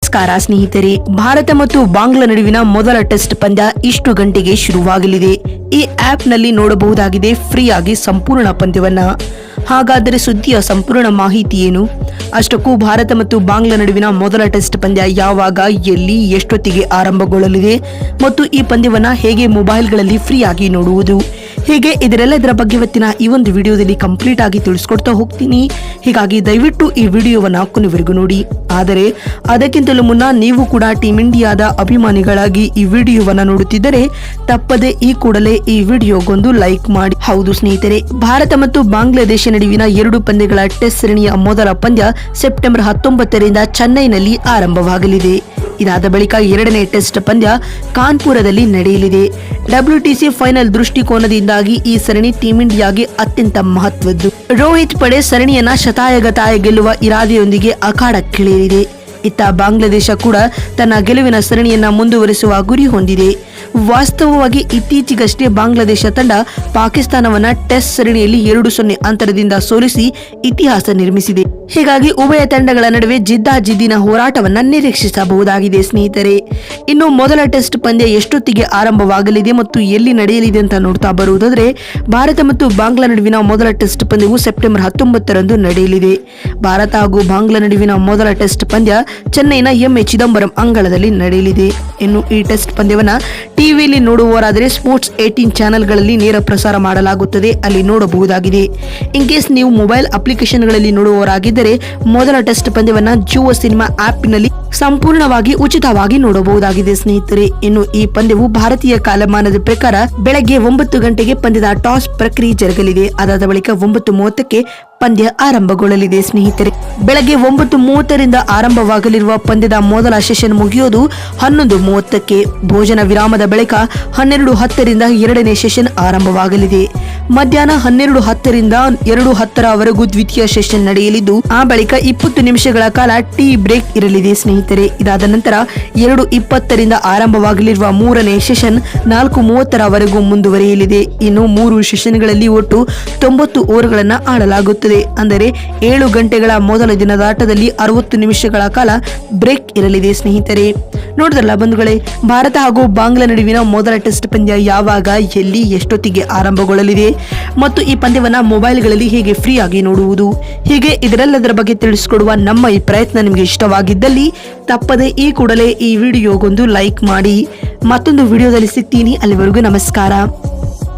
ನಮಸ್ಕಾರ ಸ್ನೇಹಿತರೆ. ಭಾರತ ಮತ್ತು ಬಾಂಗ್ಲಾ ನಡುವಿನ ಮೊದಲ ಟೆಸ್ಟ್ ಪಂದ್ಯ ಇಷ್ಟು ಗಂಟೆಗೆ ಶುರುವಾಗಲಿದೆ. ಈ ಆಪ್ ನಲ್ಲಿ ನೋಡಬಹುದಾಗಿದೆ ಫ್ರೀ ಆಗಿ ಸಂಪೂರ್ಣ ಪಂದ್ಯವನ್ನ. ಹಾಗಾದರೆ ಸುದ್ದಿಯ ಸಂಪೂರ್ಣ ಮಾಹಿತಿ ಏನು? ಅಷ್ಟಕ್ಕೂ ಭಾರತ ಮತ್ತು ಬಾಂಗ್ಲಾ ನಡುವಿನ ಮೊದಲ ಟೆಸ್ಟ್ ಪಂದ್ಯ ಯಾವಾಗ, ಎಲ್ಲಿ, ಎಷ್ಟೊತ್ತಿಗೆ ಆರಂಭಗೊಳ್ಳಲಿದೆ ಮತ್ತು ಈ ಪಂದ್ಯವನ್ನ ಹೇಗೆ ಮೊಬೈಲ್ಗಳಲ್ಲಿ ಫ್ರೀ ಆಗಿ ನೋಡುವುದು, ಹೀಗೆ ಇದರ ಬಗ್ಗೆ ಇವತ್ತಿನ ಈ ಒಂದು ವಿಡಿಯೋದಲ್ಲಿ ಕಂಪ್ಲೀಟ್ ಆಗಿ ತಿಳಿಸ್ಕೊಡ್ತಾ ಹೋಗ್ತೀನಿ. ಹೀಗಾಗಿ ದಯವಿಟ್ಟು ಈ ವಿಡಿಯೋವನ್ನ ಕೊನೆವರೆಗೂ ನೋಡಿ. ಆದರೆ ಅದಕ್ಕಿಂತಲೂ ಮುನ್ನ ನೀವು ಕೂಡ ಟೀಮ್ ಇಂಡಿಯಾದ ಅಭಿಮಾನಿಗಳಾಗಿ ಈ ವಿಡಿಯೋವನ್ನ ನೋಡುತ್ತಿದ್ದರೆ ತಪ್ಪದೆ ಈ ಕೂಡಲೇ ಈ ವಿಡಿಯೋಗೊಂದು ಲೈಕ್ ಮಾಡಿ. ಹೌದು ಸ್ನೇಹಿತರೆ, ಭಾರತ ಮತ್ತು ಬಾಂಗ್ಲಾದೇಶ ನಡುವಿನ 2 ಪಂದ್ಯಗಳ ಟೆಸ್ಟ್ ಸರಣಿಯ ಮೊದಲ ಪಂದ್ಯ ಸೆಪ್ಟೆಂಬರ್ 19ರಿಂದ ಚೆನ್ನೈನಲ್ಲಿ ಆರಂಭವಾಗಲಿದೆ. ಇದಾದ ಬಳಿಕ 2ನೇ ಟೆಸ್ಟ್ ಪಂದ್ಯ ಕಾನ್ಪುರದಲ್ಲಿ ನಡೆಯಲಿದೆ. WTC ಫೈನಲ್ ದೃಷ್ಟಿಕೋನದಿಂದಾಗಿ ಈ ಸರಣಿ ಟೀಮ್ ಇಂಡಿಯಾಗೆ ಅತ್ಯಂತ ಮಹತ್ವದ್ದು. ರೋಹಿತ್ ಪಡೆ ಸರಣಿಯನ್ನ ಶತಾಯಗತಾಯ ಗೆಲ್ಲುವ ಇರಾದೆಯೊಂದಿಗೆ ಅಖಾಡಕ್ಕಿಳಿಯಲಿದೆ. ಇತ್ತ ಬಾಂಗ್ಲಾದೇಶ ಕೂಡ ತನ್ನ ಗೆಲುವಿನ ಸರಣಿಯನ್ನ ಮುಂದುವರಿಸುವ ಗುರಿ ಹೊಂದಿದೆ. ವಾಸ್ತವವಾಗಿ ಇತ್ತೀಚೆಗಷ್ಟೇ ಬಾಂಗ್ಲಾದೇಶ ತಂಡ ಪಾಕಿಸ್ತಾನವನ್ನ ಟೆಸ್ಟ್ ಸರಣಿಯಲ್ಲಿ 2-0 ಅಂತರದಿಂದ ಸೋಲಿಸಿ ಇತಿಹಾಸ ನಿರ್ಮಿಸಿದೆ. ಹೀಗಾಗಿ ಉಭಯ ತಂಡಗಳ ನಡುವೆ ಜಿದ್ದಾಜಿದ್ದಿನ ಹೋರಾಟವನ್ನ ನಿರೀಕ್ಷಿಸಬಹುದಾಗಿದೆ ಸ್ನೇಹಿತರೆ. ಇನ್ನು ಮೊದಲ ಟೆಸ್ಟ್ ಪಂದ್ಯ ಎಷ್ಟೊತ್ತಿಗೆ ಆರಂಭವಾಗಲಿದೆ ಮತ್ತು ಎಲ್ಲಿ ನಡೆಯಲಿದೆ ಅಂತ ನೋಡ್ತಾ ಬರುವುದಾದ್ರೆ, ಭಾರತ ಮತ್ತು ಬಾಂಗ್ಲಾ ನಡುವಿನ ಮೊದಲ ಟೆಸ್ಟ್ ಪಂದ್ಯವು ಸೆಪ್ಟೆಂಬರ್ 19ರಂದು ನಡೆಯಲಿದೆ. ಭಾರತ ಹಾಗೂ ಬಾಂಗ್ಲಾ ನಡುವಿನ ಮೊದಲ ಟೆಸ್ಟ್ ಪಂದ್ಯ ಚೆನ್ನೈನ MA ಚಿದಂಬರಂ ಅಂಗಳದಲ್ಲಿ ನಡೆಯಲಿದೆ. ಇನ್ನು ಈ ಟೆಸ್ಟ್ ಪಂದ್ಯವನ್ನ ಟಿವಿಯಲ್ಲಿ ನೋಡುವವರಾದರೆ ಸ್ಪೋರ್ಟ್ಸ್ 18 ಚಾನೆಲ್ಗಳಲ್ಲಿ ನೇರ ಪ್ರಸಾರ ಮಾಡಲಾಗುತ್ತದೆ, ಅಲ್ಲಿ ನೋಡಬಹುದಾಗಿದೆ. ಇನ್ ಕೇಸ್ ನೀವು ಮೊಬೈಲ್ ಅಪ್ಲಿಕೇಶನ್ಗಳಲ್ಲಿ ನೋಡುವವರಾಗಿದ್ದರೆ ಮೊದಲ ಟೆಸ್ಟ್ ಪಂದ್ಯವನ್ನ ಜಿಯೋ ಸಿನಿಮಾ ಆಪ್ನಲ್ಲಿ ಸಂಪೂರ್ಣವಾಗಿ ಉಚಿತವಾಗಿ ನೋಡಬಹುದಾಗಿದೆ ಸ್ನೇಹಿತರೆ. ಇನ್ನು ಈ ಪಂದ್ಯವು ಭಾರತೀಯ ಕಾಲಮಾನದ ಪ್ರಕಾರ ಬೆಳಗ್ಗೆ 9 ಗಂಟೆಗೆ ಪಂದ್ಯದ ಟಾಸ್ ಪ್ರಕ್ರಿಯೆ ಜರುಗಲಿದೆ. ಅದಾದ ಬಳಿಕ 9:30ಕ್ಕೆ ಪಂದ್ಯ ಆರಂಭಗೊಳ್ಳಲಿದೆ ಸ್ನೇಹಿತರೆ. ಬೆಳಗ್ಗೆ 9:30ರಿಂದ ಆರಂಭವಾಗಲಿರುವ ಪಂದ್ಯದ ಮೊದಲ ಸೆಷನ್ ಮುಗಿಯೋದು 11:30ಕ್ಕೆ. ಭೋಜನ ವಿರಾಮದ ಬಳಿಕ 12:10ರಿಂದ 2ನೇ ಸೆಷನ್ ಆರಂಭವಾಗಲಿದೆ. ಮಧ್ಯಾಹ್ನ 12:10ರಿಂದ 2:10ರವರೆಗೂ ದ್ವಿತೀಯ ಸೆಷನ್ ನಡೆಯಲಿದ್ದು, ಆ ಬಳಿಕ 20 ನಿಮಿಷಗಳ ಕಾಲ ಟೀ ಬ್ರೇಕ್ ಇರಲಿದೆ ಸ್ನೇಹಿತರೆ. ಇದಾದ ನಂತರ 2:20ರಿಂದ ಆರಂಭವಾಗಲಿರುವ 3ನೇ ಸೆಷನ್ 4:30ರವರೆಗೂ ಮುಂದುವರಿಯಲಿದೆ. ಇನ್ನು 3 ಸೆಷನ್ಗಳಲ್ಲಿ ಒಟ್ಟು 90 ಓವರ್ಗಳನ್ನ ಆಡಲಾಗುತ್ತದೆ. ಅಂದರೆ 7 ಗಂಟೆಗಳ ಮೊದಲ ದಿನದಾಟದಲ್ಲಿ 60 ನಿಮಿಷಗಳ ಕಾಲ ಬ್ರೇಕ್ ಇರಲಿದೆ ಸ್ನೇಹಿತರೆ. ನೋಡಿದ್ರಲ್ಲ ಬಂಧುಗಳೇ, ಭಾರತ ಹಾಗೂ ಬಾಂಗ್ಲಾ ನಡುವಿನ ಮೊದಲ ಟೆಸ್ಟ್ ಪಂದ್ಯ ಯಾವಾಗ, ಎಲ್ಲಿ, ಎಷ್ಟೊತ್ತಿಗೆ ಆರಂಭಗೊಳ್ಳಲಿದೆ ಮತ್ತು ಈ ಪಂದ್ಯವನ್ನ ಮೊಬೈಲ್ಗಳಲ್ಲಿ ಹೇಗೆ ಫ್ರೀ ಆಗಿ ನೋಡುವುದು, ಹೀಗೆ ಇದರೆಲ್ಲದರ ಬಗ್ಗೆ ತಿಳಿಸಿಕೊಡುವ ನಮ್ಮ ಈ ಪ್ರಯತ್ನ ನಿಮಗೆ ಇಷ್ಟವಾಗಿದ್ದಲ್ಲಿ ತಪ್ಪದೆ ಈ ಕೂಡಲೇ ಈ ವಿಡಿಯೋಗೊಂದು ಲೈಕ್ ಮಾಡಿ. ಮತ್ತೊಂದು ವಿಡಿಯೋದಲ್ಲಿ ಸಿಗ್ತೀನಿ. ಅಲ್ಲಿವರೆಗೂ ನಮಸ್ಕಾರ.